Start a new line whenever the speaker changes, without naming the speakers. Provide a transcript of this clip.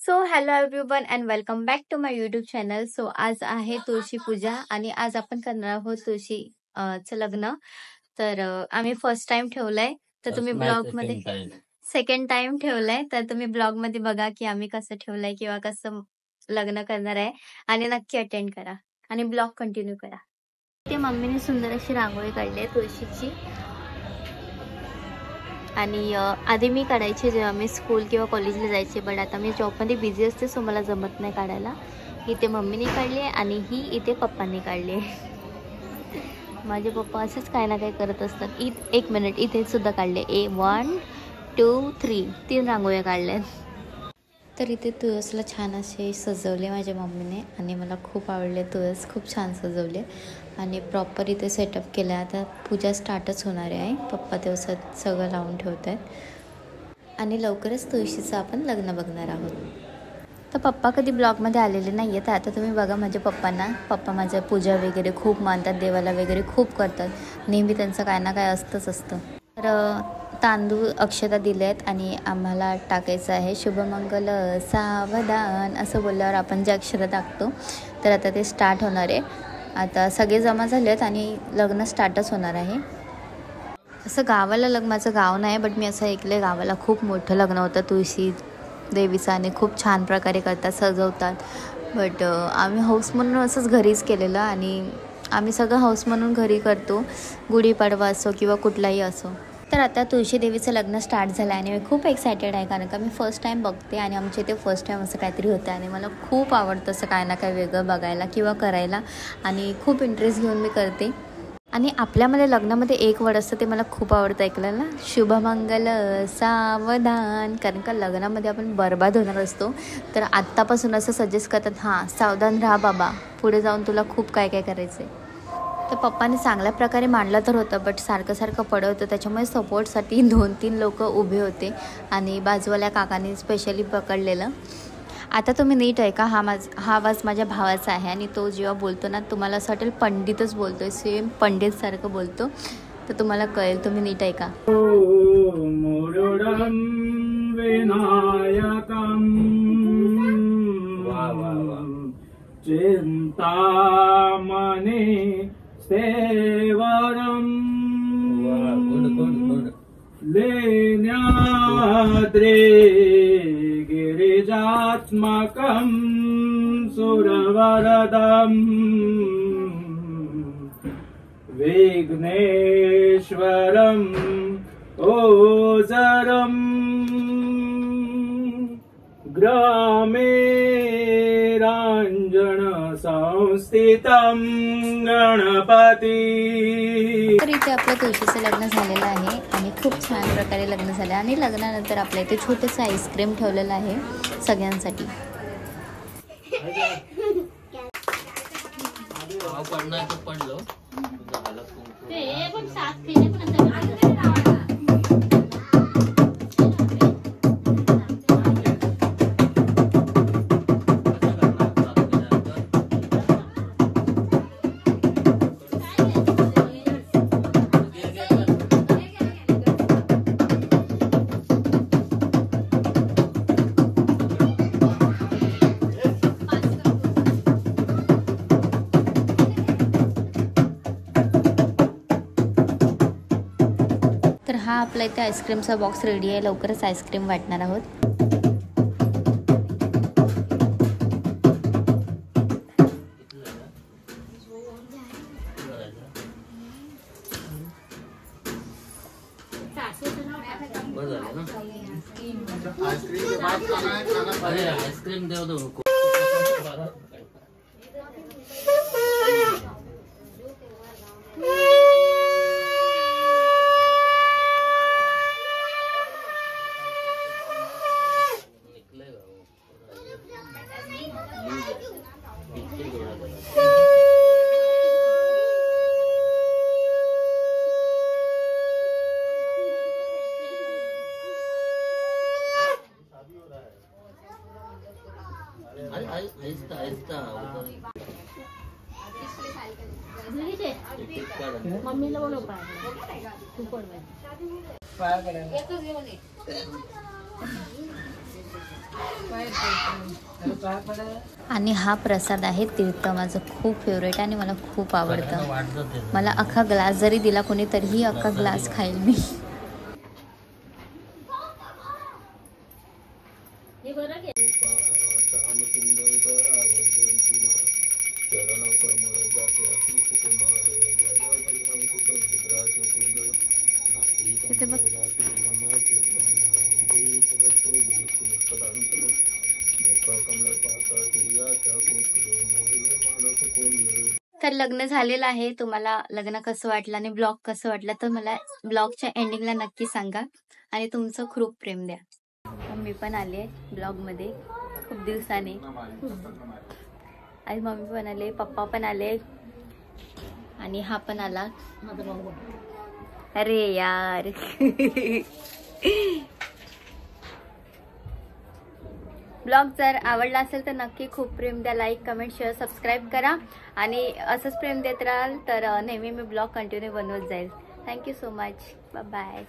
So hello everyone and welcome back to my YouTube channel. So आज आहे तुळशी पूजा आणि आज आपण करणार आहोत तुळशीचं लग्न. तर आम्ही फर्स्ट टाइम ठेवलंय, तर तुम्ही ब्लॉग मध्ये सेकंड टाइम ठेवलंय, तर तुम्ही ब्लॉग मध्ये बघा की आम्ही कसं ठेवलंय किंवा कसं लग्न करणार आहे आणि नक्की अटेंड करा आणि ब्लॉग कंटिन्यू करा. ते मम्मीने सुंदर अशी रांगोळी काढली आहे तुळशीची आणि आधी मी काढायचे जेव्हा मी स्कूल किंवा कॉलेजला जायचे, बट आता मी जॉबमध्ये बिझी असते सो मला जमत नाही काढायला. इथे मम्मीने काढली आहे आणि ही इथे पप्पांनी काढली आहे. माझे पप्पा असेच काय ना काय करत असतात. एक मिनिट, इथे सुद्धा काढले. 1 2 3 3 रांगोळ्या काढल्यात. तर इथे तुळसला छान असे सजवले माझ्या मम्मीने आणि मला खूप आवडले. तुळस खूप छान सजवले आणि प्रॉपर इथे सेटअप केलं. आता पूजा स्टार्टच होणार आहे. पप्पा दिवसात सगळं लावून ठेवत आहेत आणि लवकरच तुळशीचं आपण लग्न बघणार आहोत. तर पप्पा कधी ब्लॉगमध्ये आलेले नाही आहे, तर आता तुम्ही बघा माझ्या पप्पांना. पप्पा माझं पूजा वगैरे खूप मानतात, देवाला वगैरे खूप करतात. नेहमी त्यांचं काय ना काय असतं. तर तांदूळ अक्षता दिले आहेत आणि आम्हाला टाकायचं आहे शुभमंगल सावधान असं बोलल्यावर आपण जे अक्षता टाकतो. तर आता ते स्टार्ट होणार आहे. आता सगळे जमा झाले आहेत आणि लग्न स्टार्टच होणार आहे. असं गावाला माझं गाव नाही, बट मी असं ऐकलं गावाला खूप मोठं लग्न होतं तुळशी देवीचं आणि खूप छान प्रकारे करतात, सजवतात. बट आम्ही हाऊस म्हणून असंच घरीच केलेलं आणि आम्ही सगळं हाऊस म्हणून घरी करतो, गुढीपाडवा असो किंवा कुठलाही असो. तर आता तुळशी देवीचं लग्न स्टार्ट झालं आणि मी खूप एक्सायटेड आहे, कारण का मी फर्स्ट टाईम बघते आणि आमच्या इथे फर्स्ट टाईम असं काहीतरी होतं आणि मला खूप आवडतं असं काय ना काय वेगळं बघायला किंवा करायला आणि खूप इंटरेस्ट घेऊन मी करते. आणि आपल्यामध्ये लग्नामध्ये एक वर्ड असतं ते मला खूप आवडतं ऐकलेलं, शुभमंगल सावधान. कारण का लग्नामध्ये आपण बरबाद होणार असतो, तर आत्तापासून असं सजेस्ट करतात, हां सावधान राहा बाबा, पुढे जाऊन तुला खूप काय काय करायचं आहे. तर पप्पाने चांगल्या प्रकारे मांडलं तर होतं, बट सारखं पडत होतं, त्याच्यामुळे सपोर्टसाठी 2-3 लोक उभे होते आणि बाजूवाल्या काकांनी स्पेशली पकडलेलं. आता तुम्ही नीट ऐका, हा आवाज माझ्या भावाचा आहे आणि तो जेव्हा बोलतो ना तुम्हाला असं वाटेल पंडितच बोलतो आहे, सेम पंडितसारखं बोलतो. तर तुम्हाला कळेल, तुम्ही नीट ऐका.
चिंतामणि सेवरम लेण्याद्रे गिरिजात्मकं सुरवरदं विघ्नेश्वरं ओजरं ग्रामे रांजन संस्थितं गणपती.
तर इथे आपलं तुळशीचं लग्न झालेलं आहे आणि खूप छान प्रकारे लग्न झालं आणि लग्नानंतर आपल्या इथे छोटंसं आईस्क्रीम ठेवलेलं आहे सगळ्यांसाठी. तर हा आपला इथे आईस्क्रीमचा बॉक्स रेडी आहे. लवकरच आईस्क्रीम वाटणार आहोत.
आईस्क्रीम देव दो
मम्मीला बोलव तू पडवाय
आणि हा प्रसाद आहे तीर्थ, माझं खूप फेवरेट आणि मला खूप आवडतं. मला अख्खा ग्लास जरी दिला कोणी तरीही अख्खा ग्लास खाईल मी.
हे बरं घे.
तिथे बघ. तर लग्न झालेलं आहे. तुम्हाला लग्न कसं वाटलं आणि ब्लॉग कसं वाटलं तर मला ब्लॉगच्या एंडिंगला नक्की सांगा आणि तुमचं खूप प्रेम द्या. मी पण आले ब्लॉगमध्ये खूप दिवसाने आणि मम्मी पण आले, पप्पा पण आले आणि हा पण आला. अरे यार ब्लॉग जर आवडला असेल तर नक्की खूप प्रेम द्या. लाईक, कमेंट, शेअर, सबस्क्राईब करा आणि असंच प्रेम देत राहाल तर नेहमी मी ब्लॉग कंटिन्यू बनवत जाईल. Thank you so much. Bye bye.